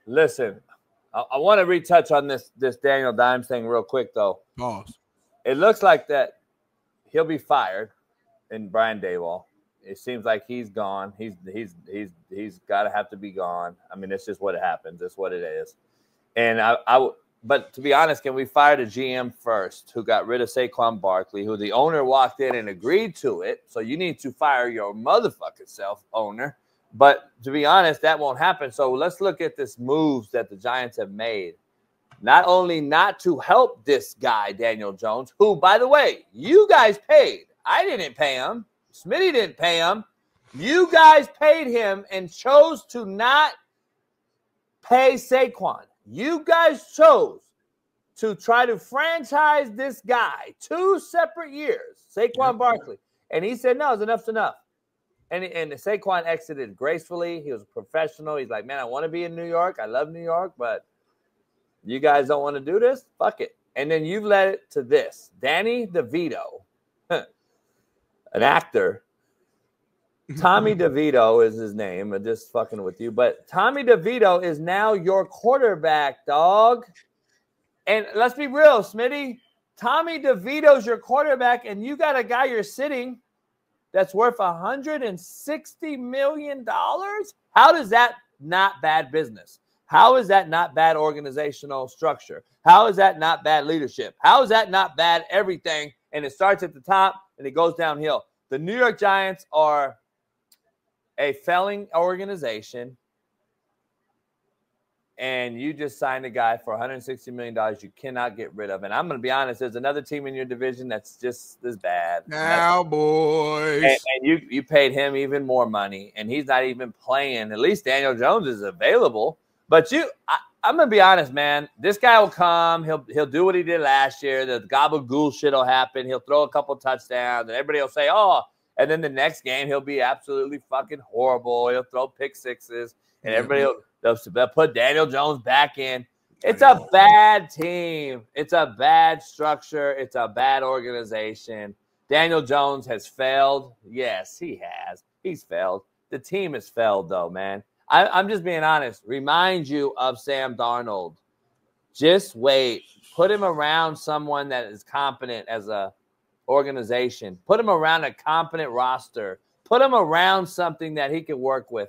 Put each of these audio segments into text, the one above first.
Listen, I want to retouch on this Daniel Dimes thing real quick, though. Pause. It looks like that he'll be fired in Brian Daboll. It seems like he's gone. He's got to have to be gone. I mean, it's just what happens. It's what it is. And but to be honest, can we fire the GM first, who got rid of Saquon Barkley, who the owner walked in and agreed to it? So you need to fire your motherfucking self, owner. But to be honest, that won't happen. So let's look at this moves that the Giants have made. Not only not to help this guy, Daniel Jones, who, by the way, you guys paid. I didn't pay him. Smitty didn't pay him. You guys paid him and chose to not pay Saquon. You guys chose to try to franchise this guy 2 separate years, Saquon Barkley. And he said, no, enough's enough. And Saquon exited gracefully. He was a professional. He's like, man, I want to be in New York. I love New York, but you guys don't want to do this? Fuck it. And then you've led it to this. Danny DeVito, an actor. Tommy DeVito is his name. I'm just fucking with you. But Tommy DeVito is now your quarterback, dog. And let's be real, Smitty. Tommy DeVito's your quarterback, and you got a guy you're sitting that's worth $160 million? How does that not bad business? How is that not bad organizational structure? How is that not bad leadership? How is that not bad everything? And it starts at the top and it goes downhill. The New York Giants are a failing organization, and you just signed a guy for $160 million you cannot get rid of. And I'm going to be honest, there's another team in your division that's just as bad. Cowboys. And you paid him even more money, and he's not even playing. At least Daniel Jones is available. But I'm going to be honest, man. This guy will come. He'll do what he did last year. The gabagool shit will happen. He'll throw a couple touchdowns, and everybody will say, oh. And then the next game, he'll be absolutely fucking horrible. He'll throw pick sixes, and everybody they'll put Daniel Jones back in. It's a bad team. It's a bad structure. It's a bad organization. Daniel Jones has failed. Yes, he has. He's failed. The team has failed, though, man. I'm just being honest. Remind you of Sam Darnold. Just wait. Put him around someone that is competent as a organization. Put him around a competent roster. Put him around something that he can work with.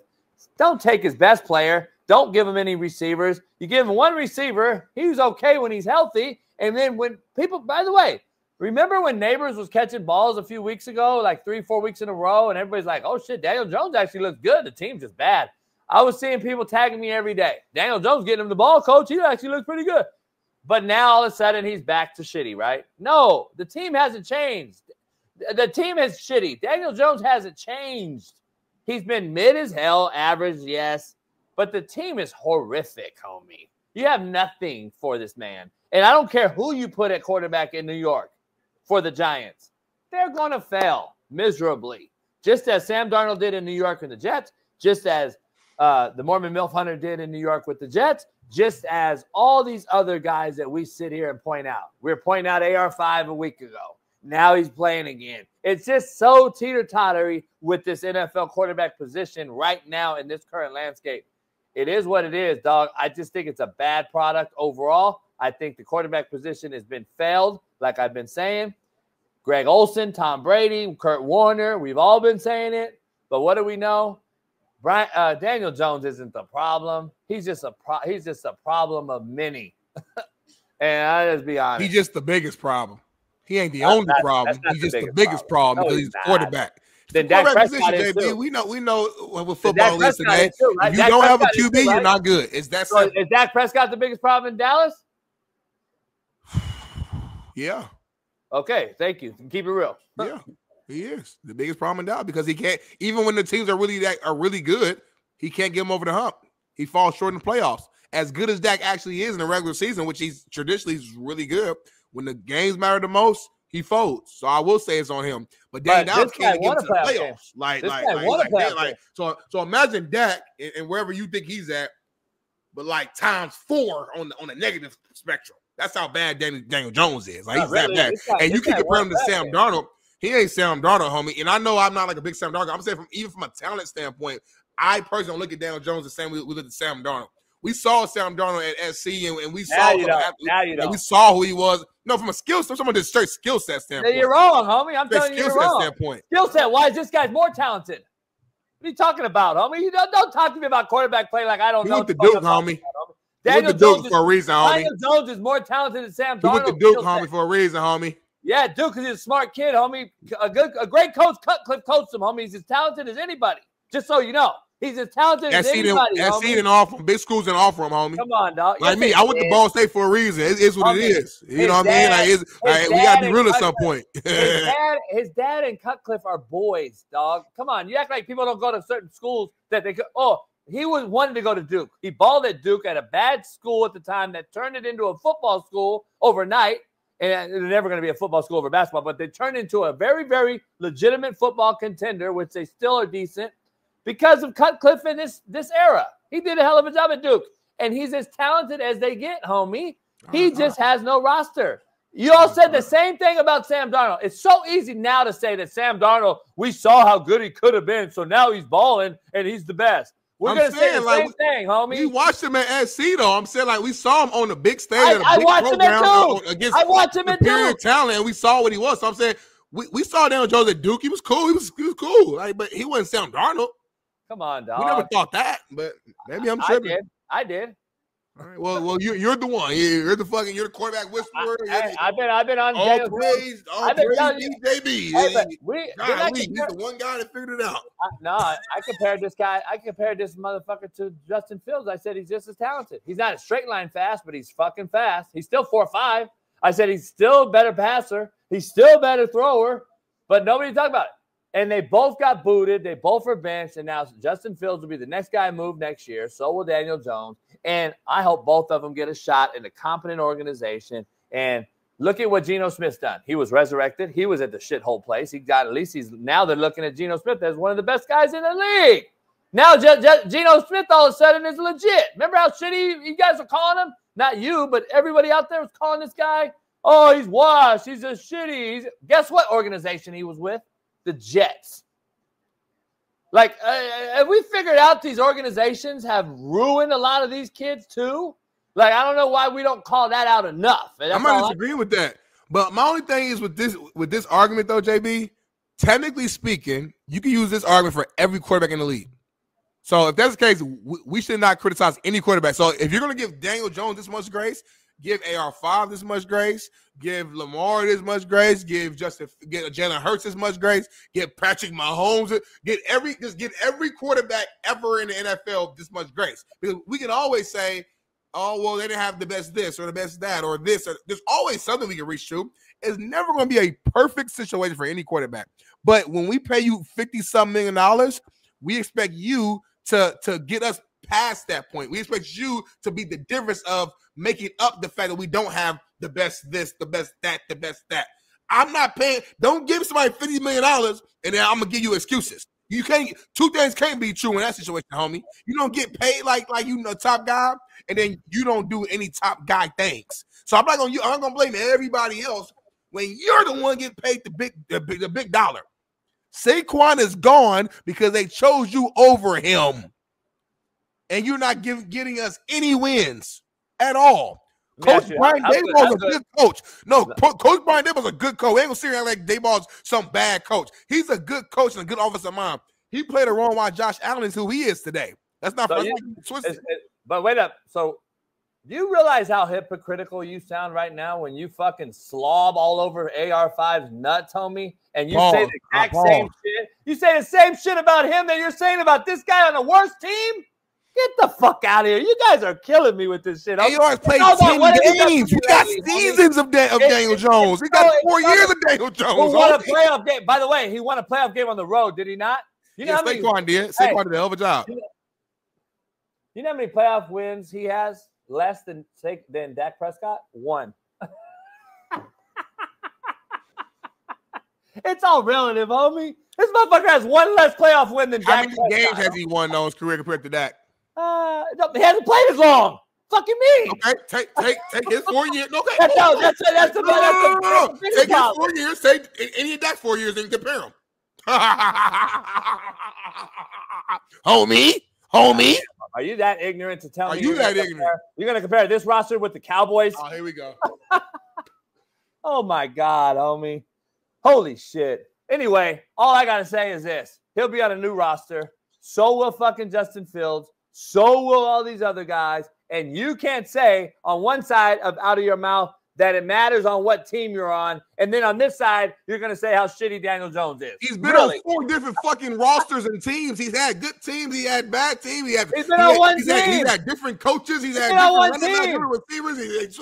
Don't take his best player. Don't give him any receivers. You give him one receiver. He's okay when he's healthy. And then when people, by the way, remember when Neighbors was catching balls a few weeks ago, like 3-4 weeks in a row, and everybody's like, oh, shit, Daniel Jones actually looks good. The team's just bad. I was seeing people tagging me every day. Daniel Jones getting him the ball, coach. He actually looks pretty good. But now all of a sudden he's back to shitty, right? No, the team hasn't changed. The team is shitty. Daniel Jones hasn't changed. He's been mid as hell, average, yes. But the team is horrific, homie. You have nothing for this man. And I don't care who you put at quarterback in New York for the Giants. They're going to fail miserably. Just as Sam Darnold did in New York with the Jets, just as the Mormon MILF Hunter did in New York with the Jets, just as all these other guys that we sit here and point out. We were pointing out AR5 a week ago. Now he's playing again. It's just so teeter-tottery with this NFL quarterback position right now in this current landscape. It is what it is, dog. I just think it's a bad product overall. I think the quarterback position has been failed, like I've been saying. Greg Olsen, Tom Brady, Kurt Warner, we've all been saying it. But what do we know? Daniel Jones isn't the problem. He's just a problem of many. And I just be honest. He's just the biggest problem. He ain't the only problem. He's just the biggest problem because he's the quarterback. Then Dak Prescott is JB, too. We know what football is today. Too, right? If you don't have a QB, you're not good. Is that so? Is Dak Prescott the biggest problem in Dallas? Yeah. Okay, thank you. Keep it real. Yeah, he is the biggest problem in Dallas because he can't. Even when the teams are really good, he can't get them over the hump. He falls short in the playoffs. As good as Dak actually is in the regular season, which he's traditionally really good, when the games matter the most, he folds. So I will say it's on him. But Dallas can't get to the playoffs. So imagine Dak and wherever you think he's at, but like times 4 on the negative spectrum. That's how bad Daniel Jones is. Like he's that bad. And you can compare him to Sam Darnold. He ain't Sam Darnold, homie. And I know I'm not like a big Sam Darnold. I'm saying even from a talent standpoint, I personally don't look at Daniel Jones the same way we look at Sam Darnold. We saw Sam Darnold at SC, and we Now saw you don't. we saw who he was. No, from a skill set, someone just straight skill set standpoint. You're wrong, homie. I'm telling you, you're wrong. Standpoint. Skill set wise, this guy's more talented. What are you talking about, homie? You don't talk to me about quarterback play like I don't know. He went to Duke, homie. Daniel Jones for a reason, homie. Daniel Jones is more talented than Sam Darnold. He went to Duke, homie, for a reason, homie. Yeah, Duke, because he's a smart kid, homie. A great coach, Cutcliffe, coached him, homie. He's as talented as anybody. Just so you know. He's as talented as anybody. SC didn't offer him. Big schools didn't offer him, homie. Come on, dog. Like me, I went to Ball State for a reason. It is what it is. You know what I mean? We got to be real at some point. His dad and Cutcliffe are boys, dog. Come on. You act like people don't go to certain schools that they go. Oh, he wanted to go to Duke. He balled at Duke at a bad school at the time that turned it into a football school overnight. And they're never going to be a football school over basketball, but they turned into a very, very legitimate football contender, which they still are decent. Because of Cutcliffe in this era. He did a hell of a job at Duke. And he's as talented as they get, homie. He just has no roster. You all said the same thing about Sam Darnold. It's so easy now to say that Sam Darnold, we saw how good he could have been, so now he's balling and he's the best. We're going to say the same thing, homie. We watched him at SC, though. I'm saying, like, we saw him on the big stage. I watched him at Duke. Against superior talent, and we saw what he was. So I'm saying, we saw Daniel Jones at Duke. He was cool. He was cool. Like, but he wasn't Sam Darnold. Come on, dog. We never thought that, but maybe I'm tripping. I did. All right. Well, you're the one. You're the quarterback whisperer. I've been on all praise, DJB. He's the one guy that figured it out. I compared this motherfucker to Justin Fields. I said he's just as talented. He's not a straight line fast, but he's fucking fast. He's still 4.5. I said he's still a better passer. He's still a better thrower, but nobody talked about it. And they both got booted. They both were benched. And now Justin Fields will be the next guy moved next year. So will Daniel Jones. And I hope both of them get a shot in a competent organization. And look at what Geno Smith's done. He was resurrected. He was at the shithole place. Now they're looking at Geno Smith as one of the best guys in the league. Now Geno Smith all of a sudden is legit. Remember how shitty you guys were calling him? Not you, but everybody out there was calling this guy. Oh, he's washed. He's a shitty. Guess what organization he was with? The Jets. Like, have we figured out these organizations have ruined a lot of these kids too? Like, I don't know why we don't call that out enough. I'm not disagreeing with that. But my only thing is with this argument, though, JB, technically speaking, you can use this argument for every quarterback in the league. So if that's the case, we should not criticize any quarterback. So if you're going to give Daniel Jones this much grace, give AR5 this much grace, give Lamar this much grace, give Jalen Hurts this much grace, give Patrick Mahomes, get every quarterback ever in the NFL this much grace. Because we can always say, oh, well, they didn't have the best this or the best that or this. There's always something we can reach to. It's never going to be a perfect situation for any quarterback. But when we pay you $50-some million, we expect you to get us past that point. We expect you to be the difference of making up the fact that we don't have the best this, the best that, the best that. I'm not paying. Don't give somebody $50 million and then I'm gonna give you excuses. You can't. Two things can't be true in that situation, homie. You don't get paid like you know top guy, and then you don't do any top guy things. So I'm not gonna blame everybody else when you're the one getting paid the big dollar. Saquon is gone because they chose you over him, and you're not getting us any wins at all. Coach Brian Daboll's a good coach. No, Coach Brian Daboll's a good coach. We ain't gonna sit here like Daboll's some bad coach. He's a good coach and a good offensive mind. He played a role while Josh Allen is who he is today. That's not twisted. But wait up. So do you realize how hypocritical you sound right now when you fucking slob all over AR5's nuts, homie? And you say the exact same shit. You say the same shit about him that you're saying about this guy on the worst team? Get the fuck out of here. You guys are killing me with this shit. AR's played 10 games. We got seasons of Daniel Jones. We got 4 years of Daniel Jones. Who won a playoff game. By the way, he won a playoff game on the road, did he not? You know Saquon did. Saquon did a hell of a job. You know how many playoff wins he has less than Dak Prescott? 1. It's all relative, homie. This motherfucker has 1 less playoff win than Dak Prescott. How many games has he won in his career compared to Dak? He hasn't played as long. Fucking me. Okay, take his 4 years. Okay. That's the take his 4 years. Take any of Dak's 4 years and compare them. homie. Are you that ignorant to tell me? Are you that ignorant? You're going to compare this roster with the Cowboys? Oh, here we go. Oh, my God, homie. Holy shit. Anyway, all I got to say is this. He'll be on a new roster. So will fucking Justin Fields. So will all these other guys. And you can't say on one side out of your mouth that it matters on what team you're on. And then on this side, you're going to say how shitty Daniel Jones is. He's been on 4 different fucking rosters and teams. He's had good teams. He had bad teams. He's been on one team. He's had different coaches. He's had different receivers.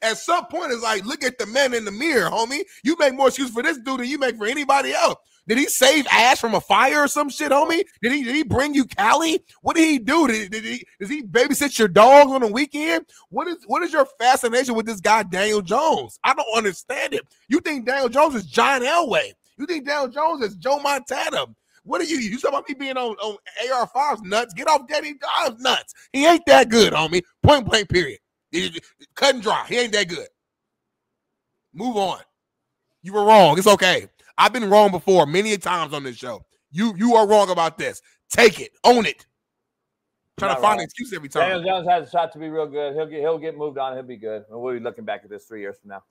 At some point, it's like, look at the man in the mirror, homie. You make more excuses for this dude than you make for anybody else. Did he save Ash from a fire or some shit, homie? Did he bring you Cali? What did he do? Does he babysit your dogs on the weekend? What is your fascination with this guy, Daniel Jones? I don't understand it. You think Daniel Jones is John Elway? You think Daniel Jones is Joe Montana? What are you? You talking about me being on AR5's nuts? Get off Danny Dobbs' nuts. He ain't that good, homie. Point blank, period. Cut and dry. He ain't that good. Move on. You were wrong. It's okay. I've been wrong before many times on this show. You are wrong about this. Take it. Own it. Trying to find an excuse every time. Daniel Jones has a shot to be real good. He'll get moved on. He'll be good. And we'll be looking back at this 3 years from now.